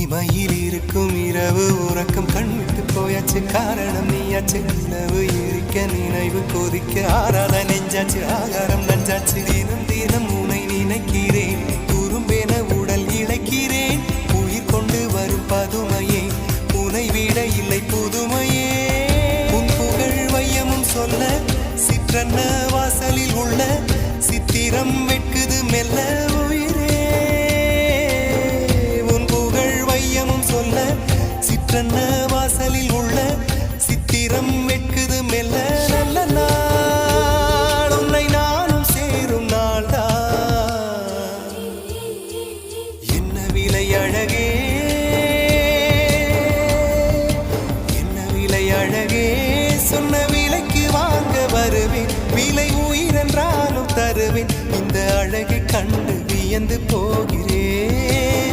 இமையில் இருக்கும் இரவு உறக்கம் கண்விட்டு போயாச்சு காரணம் நீயாச்சு நிலவு எரிக்க நினைவு கொதிக்க ஆறாத நெஞ்சாச்சு ஆகாரம் நஞ்சாச்சு தினம் தினம் உனை நினைக்கிறேன் குறும்பென உடல் இழைக்கிறேன் உயிர் கொண்டு வரும் பதுமையே உனை விட இல்லை புதுமையே உன் புகழ் வையமும் சொல்ல சிற்றன்ன வாசலில் உள்ள சித்திரம் வெட்குது மெல்ல உயிரே உன் புகழ் வையமும் சொல்ல சிற்றன்ன வாசலில் உள்ள சித்திரம் வெட்குது மெல்ல நல்ல நாள் உன்னை நானும் சேரும் நாள்தான் என்ன விலை அழகே என்ன விலை அழகே சொன்ன விலைக்கு வாங்க வருவேன் விலை உயிரென்றாலும் தருவேன் இந்த அழகை கண்டு வியந்து போகிறேன்.